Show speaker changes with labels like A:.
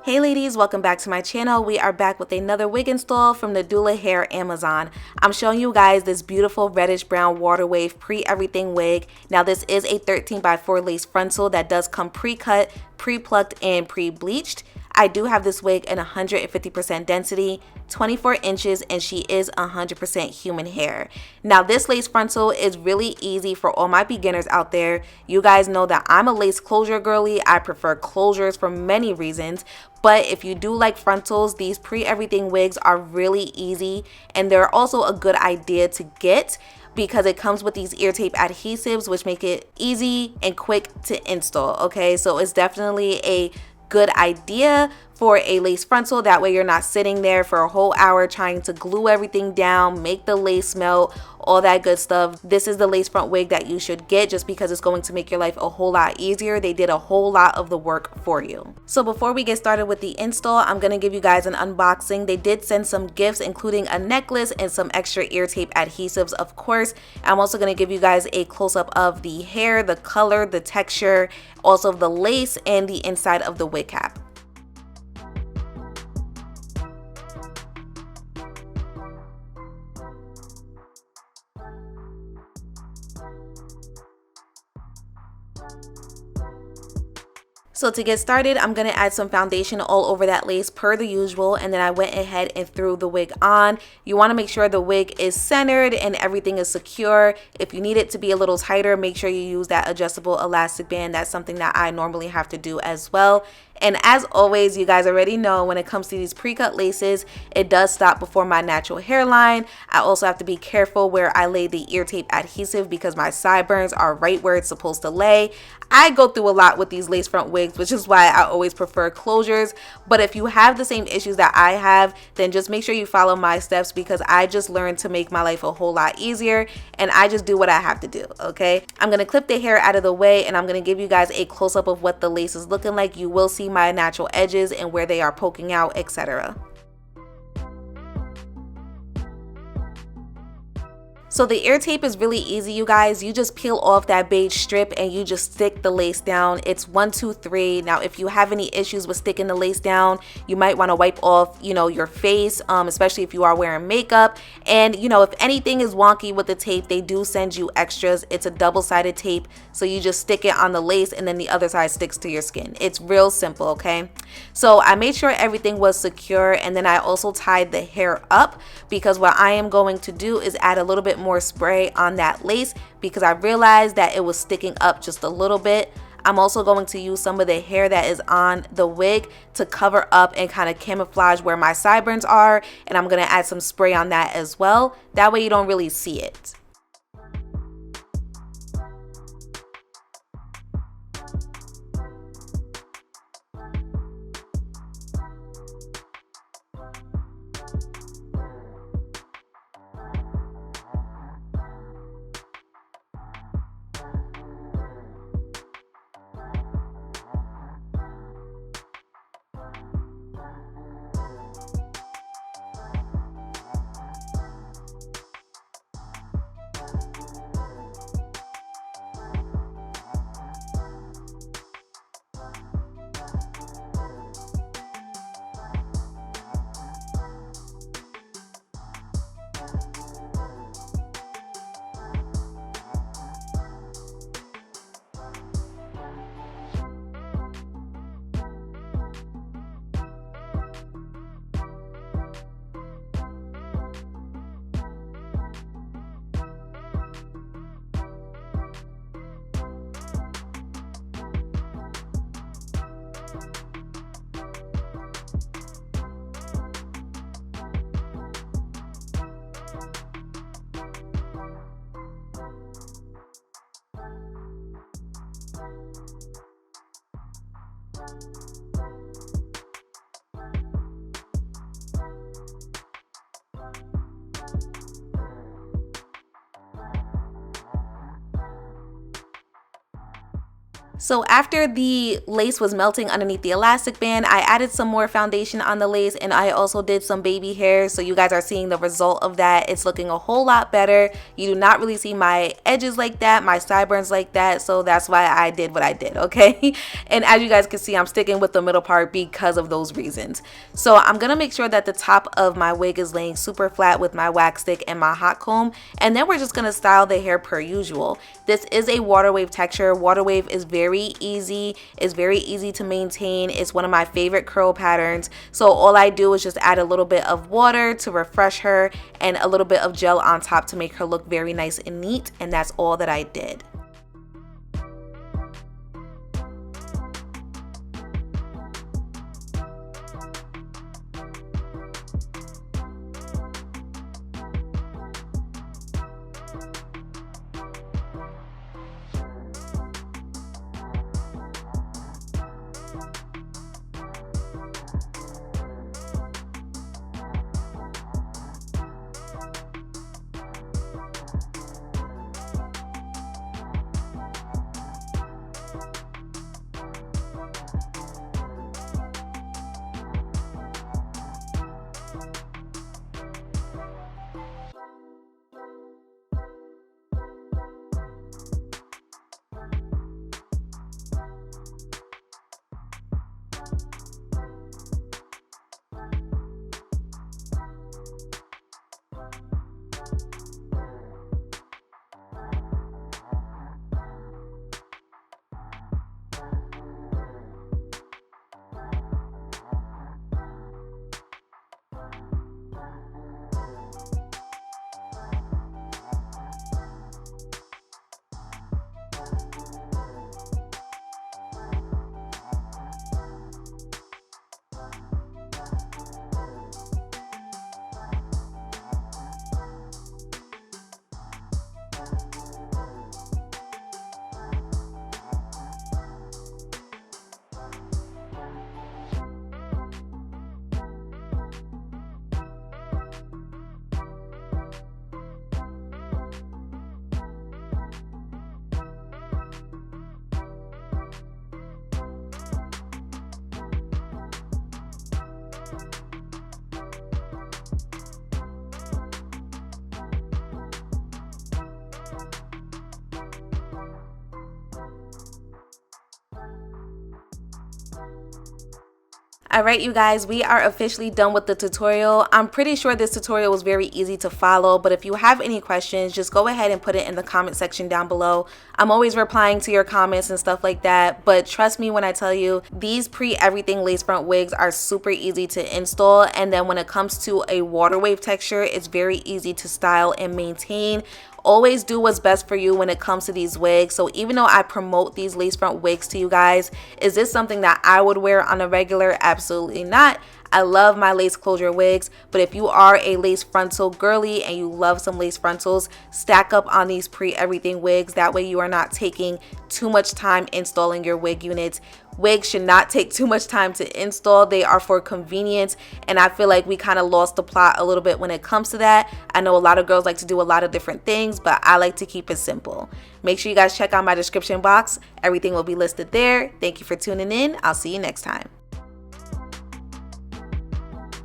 A: Hey ladies, welcome back to my channel. We are back with another wig install from Nadula Hair Amazon. I'm showing you guys this beautiful reddish brown water wave pre-everything wig. Now this is a 13x4 lace frontal that does come pre-cut, pre-plucked, and pre-bleached. I do have this wig in 150% density, 24 inches, and she is 100% human hair. Now this lace frontal is really easy for all my beginners out there. You guys know that I'm a lace closure girly. I prefer closures for many reasons, but if you do like frontals, these pre-everything wigs are really easy, and they're also a good idea to get because it comes with these ear tape adhesives, which make it easy and quick to install. Okay, so it's definitely a good idea for a lace frontal. That way you're not sitting there for a whole hour trying to glue everything down, make the lace melt, all that good stuff. This is the lace front wig that you should get just because it's going to make your life a whole lot easier. They did a whole lot of the work for you. So before we get started with the install, I'm going to give you guys an unboxing. They did send some gifts, including a necklace and some extra ear tape adhesives, of course. I'm also going to give you guys a close-up of the hair, the color, the texture, also the lace, and the inside of the wig cap. So to get started, I'm going to add some foundation all over that lace per the usual, and then I went ahead and threw the wig on. You want to make sure the wig is centered and everything is secure. If you need it to be a little tighter, make sure you use that adjustable elastic band. That's something that I normally have to do as well. And as always, you guys already know when it comes to these pre-cut laces, it does stop before my natural hairline. I also have to be careful where I lay the ear tape adhesive because my sideburns are right where it's supposed to lay. I go through a lot with these lace front wigs, which is why I always prefer closures. But if you have the same issues that I have, then just make sure you follow my steps because I just learned to make my life a whole lot easier, and I just do what I have to do, okay? I'm going to clip the hair out of the way, and I'm going to give you guys a close-up of what the lace is looking like. You will see my natural edges and where they are poking out, etc. So the ear tape is really easy, you guys. You just peel off that beige strip and you just stick the lace down. It's 1, 2, 3. Now, if you have any issues with sticking the lace down, you might want to wipe off, your face, especially if you are wearing makeup. And, if anything is wonky with the tape, they do send you extras. It's a double-sided tape, so you just stick it on the lace and then the other side sticks to your skin. It's real simple, okay? So I made sure everything was secure, and then I also tied the hair up because what I am going to do is add a little bit more spray on that lace because I realized that it was sticking up just a little bit. I'm also going to use some of the hair that is on the wig to cover up and kind of camouflage where my sideburns are, and I'm going to add some spray on that as well. That way you don't really see it. So after the lace was melting underneath the elastic band, I added some more foundation on the lace, and I also did some baby hairs. So you guys are seeing the result of that. It's looking a whole lot better. You do not really see my edges like that, my sideburns like that. So that's why I did what I did, okay? And as you guys can see, I'm sticking with the middle part because of those reasons. So I'm gonna make sure that the top of my wig is laying super flat with my wax stick and my hot comb, and then we're just gonna style the hair per usual. This is a water wave texture. Water wave is very easy. It's very easy to maintain. It's one of my favorite curl patterns. So all I do is just add a little bit of water to refresh her and a little bit of gel on top to make her look very nice and neat, and that's all that I did. Alright you guys, we are officially done with the tutorial. I'm pretty sure this tutorial was very easy to follow, but if you have any questions, just go ahead and put it in the comment section down below. I'm always replying to your comments and stuff like that, but trust me when I tell you, these pre-everything lace front wigs are super easy to install, and then when it comes to a water wave texture, it's very easy to style and maintain. Always do what's best for you when it comes to these wigs. So even though I promote these lace front wigs to you guys, is this something that I would wear on a regular? Absolutely not. I love my lace closure wigs, but if you are a lace frontal girly and you love some lace frontals, stack up on these pre-everything wigs. That way you are not taking too much time installing your wig units. Wigs should not take too much time to install. They are for convenience, and I feel like we kind of lost the plot a little bit when it comes to that. I know a lot of girls like to do a lot of different things, but I like to keep it simple. Make sure you guys check out my description box. Everything will be listed there. Thank you for tuning in. I'll see you next time.